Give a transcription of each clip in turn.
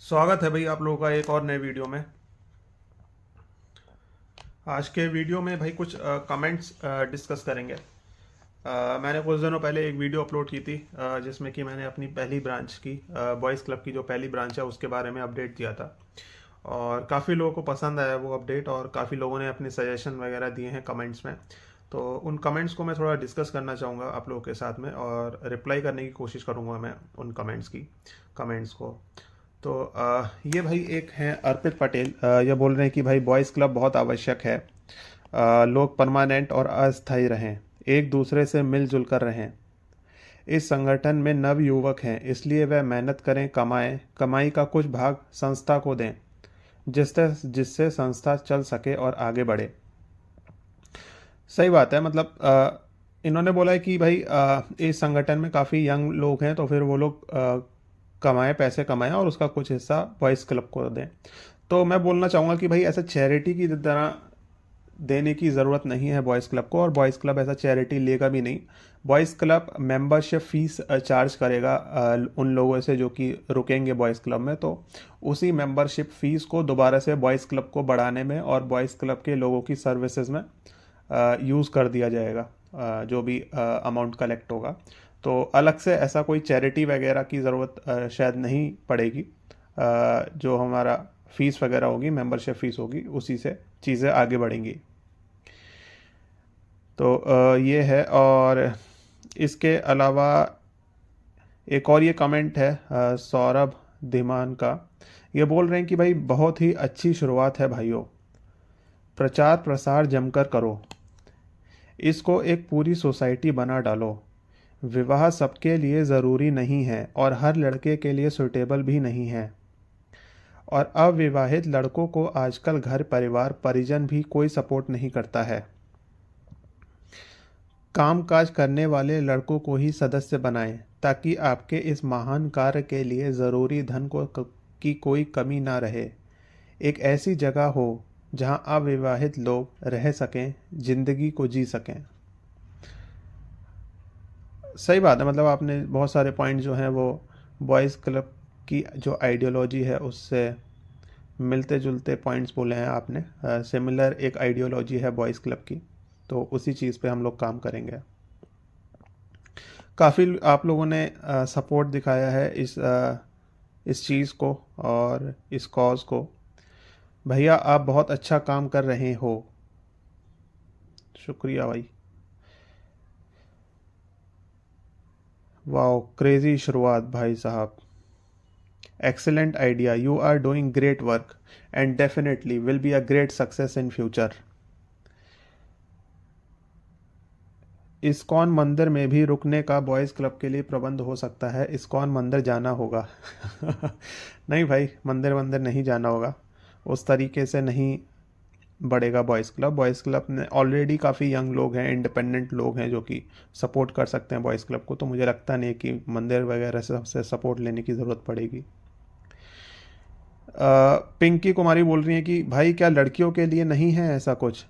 स्वागत है भाई आप लोगों का एक और नए वीडियो में। आज के वीडियो में भाई कुछ कमेंट्स डिस्कस करेंगे। मैंने कुछ दिनों पहले एक वीडियो अपलोड की थी जिसमें कि मैंने अपनी पहली ब्रांच की बॉयज़ क्लब की जो पहली ब्रांच है उसके बारे में अपडेट दिया था। और काफ़ी लोगों को पसंद आया वो अपडेट और काफ़ी लोगों ने अपने सजेशन वगैरह दिए हैं कमेंट्स में। तो उन कमेंट्स को मैं थोड़ा डिस्कस करना चाहूँगा आप लोगों के साथ में और रिप्लाई करने की कोशिश करूँगा मैं उन कमेंट्स को। तो ये भाई एक हैं अर्पित पटेल, ये बोल रहे हैं कि भाई बॉयज़ क्लब बहुत आवश्यक है। लोग परमानेंट और अस्थायी रहें, एक दूसरे से मिलजुल कर रहें। इस संगठन में नव युवक हैं, इसलिए वह मेहनत करें, कमाएं, कमाई का कुछ भाग संस्था को दें, जिससे जिससे संस्था चल सके और आगे बढ़े। सही बात है। मतलब इन्होंने बोला है कि भाई इस संगठन में काफ़ी यंग लोग हैं, तो फिर वो लोग कमाएं, पैसे कमाएं और उसका कुछ हिस्सा बॉयज़ क्लब को दें। तो मैं बोलना चाहूँगा कि भाई ऐसा चैरिटी की तरह देने की ज़रूरत नहीं है बॉयज़ क्लब को, और बॉयज़ क्लब ऐसा चैरिटी लेगा भी नहीं। Boys club membership fees charge करेगा उन लोगों से जो कि रुकेंगे बॉयज़ क्लब में। तो उसी मेंबरशिप फ़ीस को दोबारा से बॉयज़ क्लब को बढ़ाने में और बॉयज़ क्लब के लोगों की सर्विसेज में यूज़ कर दिया जाएगा, जो भी अमाउंट कलेक्ट होगा। तो अलग से ऐसा कोई चैरिटी वगैरह की ज़रूरत शायद नहीं पड़ेगी। जो हमारा फ़ीस वगैरह होगी, मेंबरशिप फ़ीस होगी, उसी से चीज़ें आगे बढ़ेंगी। तो ये है। और इसके अलावा एक और ये कमेंट है सौरभ धीमान का। ये बोल रहे हैं कि भाई बहुत ही अच्छी शुरुआत है भाइयों, प्रचार प्रसार जमकर करो, इसको एक पूरी सोसाइटी बना डालो। विवाह सबके लिए ज़रूरी नहीं है और हर लड़के के लिए सूटेबल भी नहीं है। और अविवाहित लड़कों को आजकल घर परिवार परिजन भी कोई सपोर्ट नहीं करता है। कामकाज करने वाले लड़कों को ही सदस्य बनाएं, ताकि आपके इस महान कार्य के लिए ज़रूरी धन की कोई कमी ना रहे। एक ऐसी जगह हो जहां अविवाहित लोग रह सकें, जिंदगी को जी सकें। सही बात है। मतलब आपने बहुत सारे पॉइंट जो हैं वो बॉयज़ क्लब की जो आइडियोलॉजी है उससे मिलते जुलते पॉइंट्स बोले हैं आपने। सिमिलर एक आइडियोलॉजी है बॉयज़ क्लब की, तो उसी चीज़ पे हम लोग काम करेंगे। काफ़ी आप लोगों ने सपोर्ट दिखाया है इस चीज़ को और इस कॉज को। भैया आप बहुत अच्छा काम कर रहे हो, शुक्रिया भाई। वाओ, क्रेज़ी शुरुआत भाई साहब, excellent idea, you are doing great work and definitely will be a great success in future. ISKCON मंदिर में भी रुकने का बॉयज़ क्लब के लिए प्रबंध हो सकता है, इस्कॉन मंदिर जाना होगा। नहीं भाई, मंदिर मंदिर नहीं जाना होगा, उस तरीके से नहीं बढ़ेगा बॉयज़ क्लब। बॉयज़ क्लब में ऑलरेडी काफ़ी यंग लोग हैं, इंडिपेंडेंट लोग हैं जो कि सपोर्ट कर सकते हैं बॉयज़ क्लब को। तो मुझे लगता नहीं कि मंदिर वगैरह से सपोर्ट लेने की ज़रूरत पड़ेगी। पिंकी कुमारी बोल रही हैं कि भाई क्या लड़कियों के लिए नहीं है ऐसा कुछ?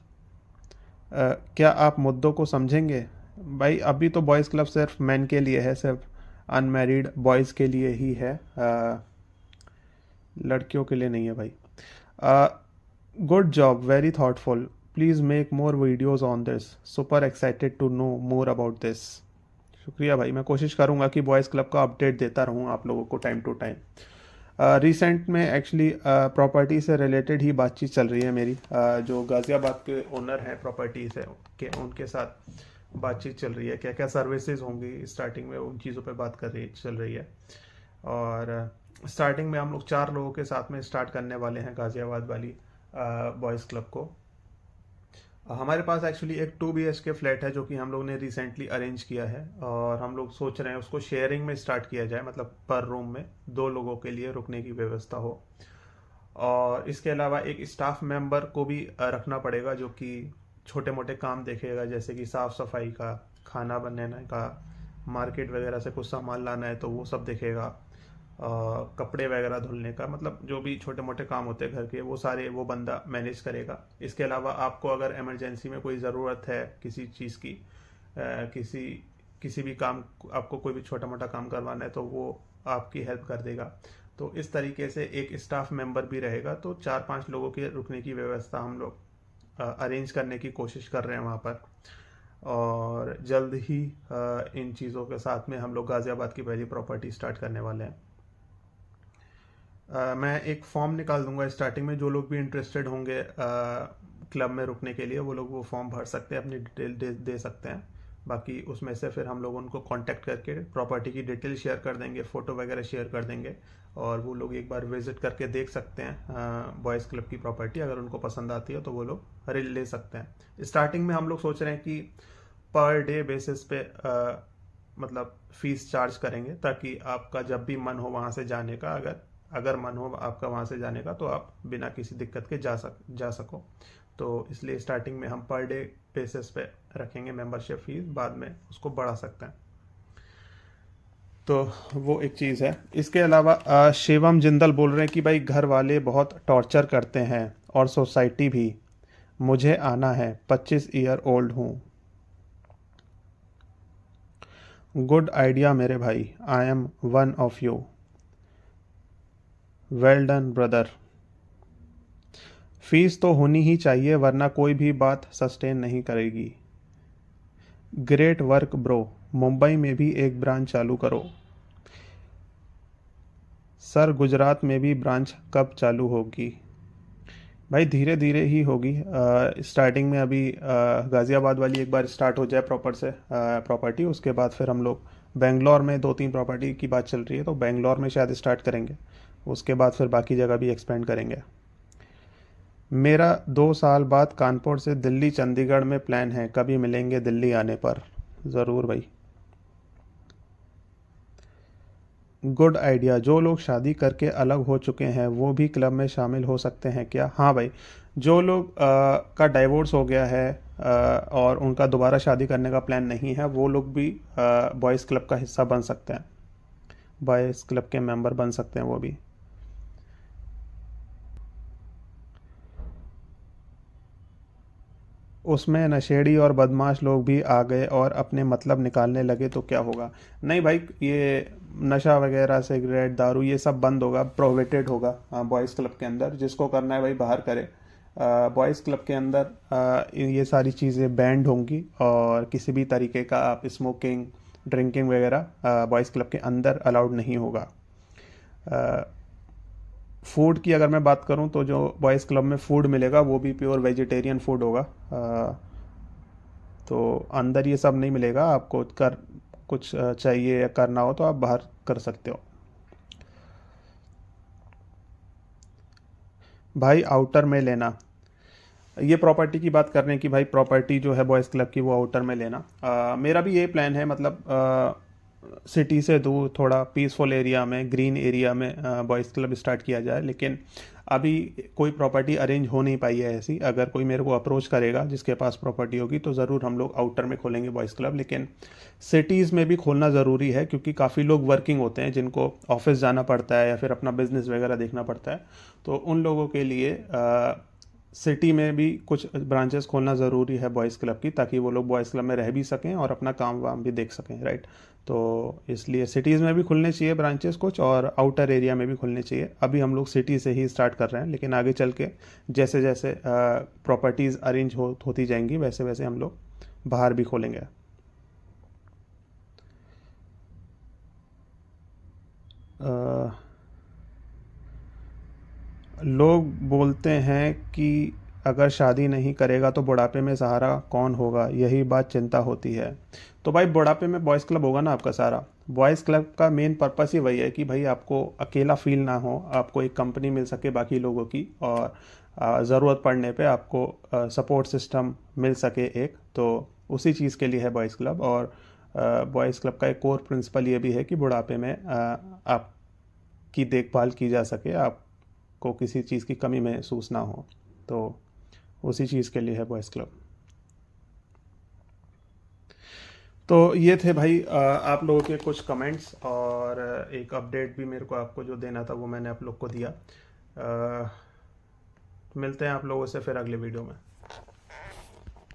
क्या आप मुद्दों को समझेंगे? भाई अभी तो बॉयज़ क्लब सिर्फ मेन के लिए है, सिर्फ अनमैरिड बॉयज़ के लिए ही है, लड़कियों के लिए नहीं है भाई। Good job, very thoughtful, please make more videos on this, super excited to know more about this. शुक्रिया भाई, मैं कोशिश करूँगा कि बॉयज़ क्लब का अपडेट देता रहूँ आप लोगों को टाइम टू टाइम। रिसेंट में एक्चुअली प्रॉपर्टी से रिलेटेड ही बातचीत चल रही है मेरी। जो गाज़ियाबाद के ओनर हैं प्रॉपर्टी से के उनके साथ बातचीत चल रही है, क्या क्या सर्विसेज होंगी स्टार्टिंग में, उन चीज़ों पे बात चल रही है। और स्टार्टिंग में हम लोग 4 लोगों के साथ में स्टार्ट करने वाले हैं गाज़ियाबाद वाली बॉयज़ क्लब को। हमारे पास एक्चुअली एक 2 BHK फ्लैट है जो कि हम लोग ने रिसेंटली अरेंज किया है, और हम लोग सोच रहे हैं उसको शेयरिंग में स्टार्ट किया जाए, मतलब पर रूम में 2 लोगों के लिए रुकने की व्यवस्था हो। और इसके अलावा एक स्टाफ मेंबर को भी रखना पड़ेगा जो कि छोटे मोटे काम देखेगा, जैसे कि साफ़ सफाई का, खाना बनाने का, मार्केट वगैरह से कुछ सामान लाना है तो वो सब देखेगा, कपड़े वगैरह धुलने का, मतलब जो भी छोटे मोटे काम होते हैं घर के वो सारे वो बंदा मैनेज करेगा। इसके अलावा आपको अगर इमरजेंसी में कोई ज़रूरत है किसी चीज़ की, किसी किसी भी काम, आपको कोई भी छोटा मोटा काम करवाना है तो वो आपकी हेल्प कर देगा। तो इस तरीके से एक स्टाफ मेंबर भी रहेगा, तो 4-5 लोगों के रुकने की व्यवस्था हम लोग अरेंज करने की कोशिश कर रहे हैं वहाँ पर। और जल्द ही इन चीज़ों के साथ में हम लोग गाज़ियाबाद की पहली प्रॉपर्टी स्टार्ट करने वाले हैं। मैं एक फॉर्म निकाल दूंगा स्टार्टिंग में, जो लोग भी इंटरेस्टेड होंगे क्लब में रुकने के लिए वो लोग वो फॉर्म भर सकते हैं, अपनी डिटेल दे सकते हैं। बाकी उसमें से फिर हम लोग उनको कांटेक्ट करके प्रॉपर्टी की डिटेल शेयर कर देंगे, फ़ोटो वगैरह शेयर कर देंगे, और वो लोग एक बार विज़िट करके देख सकते हैं बॉयज़ क्लब की प्रॉपर्टी। अगर उनको पसंद आती है तो वो लोग ले सकते हैं। स्टार्टिंग में हम लोग सोच रहे हैं कि पर डे बेसिस पे मतलब फ़ीस चार्ज करेंगे, ताकि आपका जब भी मन हो वहाँ से जाने का, अगर मन हो आपका वहाँ से जाने का, तो आप बिना किसी दिक्कत के जा सको। तो इसलिए स्टार्टिंग में हम पर डे बेसिस पे रखेंगे मेंबरशिप फीस, बाद में उसको बढ़ा सकते हैं। तो वो एक चीज़ है। इसके अलावा शिवम जिंदल बोल रहे हैं कि भाई घर वाले बहुत टॉर्चर करते हैं और सोसाइटी भी। मुझे आना है, 25 ईयर ओल्ड हूँ। गुड आइडिया मेरे भाई, I am one of you. Well done brother. Fees तो होनी ही चाहिए, वरना कोई भी बात सस्टेन नहीं करेगी। ग्रेट वर्क ब्रो, मुंबई में भी एक ब्रांच चालू करो। सर गुजरात में भी ब्रांच कब चालू होगी? भाई धीरे धीरे ही होगी। स्टार्टिंग में अभी गाज़ियाबाद वाली एक बार स्टार्ट हो जाए प्रॉपर से प्रॉपर्टी, उसके बाद फिर हम लोग बेंगलोर में 2-3 प्रॉपर्टी की बात चल रही है, तो बेंगलोर में शायद स्टार्ट करेंगे, उसके बाद फिर बाकी जगह भी एक्सपेंड करेंगे। मेरा 2 साल बाद कानपुर से दिल्ली चंडीगढ़ में प्लान है, कभी मिलेंगे दिल्ली आने पर। ज़रूर भाई। Good idea. जो लोग शादी करके अलग हो चुके हैं वो भी क्लब में शामिल हो सकते हैं क्या? हाँ भाई, जो लोग का डाइवोर्स हो गया है और उनका दोबारा शादी करने का प्लान नहीं है, वो लोग भी बॉयज़ क्लब का हिस्सा बन सकते हैं, बॉयज़ क्लब के मेंबर बन सकते हैं वो भी। उसमें नशेड़ी और बदमाश लोग भी आ गए और अपने मतलब निकालने लगे तो क्या होगा? नहीं भाई, ये नशा वगैरह, सिगरेट, दारू, ये सब बंद होगा, प्रोहिबिटेड होगा बॉयज़ क्लब के अंदर। जिसको करना है भाई बाहर करे। बॉयज़ क्लब के अंदर ये सारी चीज़ें बैंड होंगी, और किसी भी तरीके का आप स्मोकिंग, ड्रिंकिंग वगैरह बॉयज़ क्लब के अंदर अलाउड नहीं होगा। फूड की अगर मैं बात करूं, तो जो बॉयज़ क्लब में फूड मिलेगा वो भी प्योर वेजिटेरियन फूड होगा। तो अंदर ये सब नहीं मिलेगा आपको। कुछ चाहिए या करना हो तो आप बाहर कर सकते हो। भाई आउटर में लेना, ये प्रॉपर्टी की बात कर रहे हैं कि भाई प्रॉपर्टी जो है बॉयज़ क्लब की वो आउटर में लेना। मेरा भी ये प्लान है, मतलब सिटी से दूर थोड़ा पीसफुल एरिया में, ग्रीन एरिया में बॉयज़ क्लब स्टार्ट किया जाए। लेकिन अभी कोई प्रॉपर्टी अरेंज हो नहीं पाई है ऐसी। अगर कोई मेरे को अप्रोच करेगा जिसके पास प्रॉपर्टी होगी, तो ज़रूर हम लोग आउटर में खोलेंगे बॉयज़ क्लब। लेकिन सिटीज़ में भी खोलना ज़रूरी है, क्योंकि काफ़ी लोग वर्किंग होते हैं जिनको ऑफिस जाना पड़ता है या फिर अपना बिजनेस वगैरह देखना पड़ता है। तो उन लोगों के लिए सिटी में भी कुछ ब्रांचेस खोलना ज़रूरी है बॉयज़ क्लब की, ताकि वो लोग बॉयज़ क्लब में रह भी सकें और अपना काम वाम भी देख सकें, राइट। तो इसलिए सिटीज़ में भी खुलने चाहिए ब्रांचेस कुछ, और आउटर एरिया में भी खुलने चाहिए। अभी हम लोग सिटी से ही स्टार्ट कर रहे हैं, लेकिन आगे चल के जैसे जैसे प्रॉपर्टीज़ अरेंज होती जाएंगी, वैसे वैसे हम लोग बाहर भी खोलेंगे। लोग बोलते हैं कि अगर शादी नहीं करेगा तो बुढ़ापे में सहारा कौन होगा, यही बात चिंता होती है। तो भाई बुढ़ापे में बॉयज़ क्लब होगा ना आपका सहारा। बॉयज़ क्लब का मेन पर्पस ही वही है कि भाई आपको अकेला फील ना हो, आपको एक कंपनी मिल सके बाकी लोगों की, और ज़रूरत पड़ने पे आपको सपोर्ट सिस्टम मिल सके एक। तो उसी चीज़ के लिए है बॉयज़ क्लब। और बॉयज़ क्लब का एक कोर प्रिंसिपल ये भी है कि बुढ़ापे में आपकी देखभाल की जा सके, आपको किसी चीज़ की कमी महसूस ना हो। तो उसी चीज़ के लिए है बॉयज़ क्लब। तो ये थे भाई आप लोगों के कुछ कमेंट्स, और एक अपडेट भी मेरे को आपको जो देना था वो मैंने आप लोग को दिया। मिलते हैं आप लोगों से फिर अगले वीडियो में।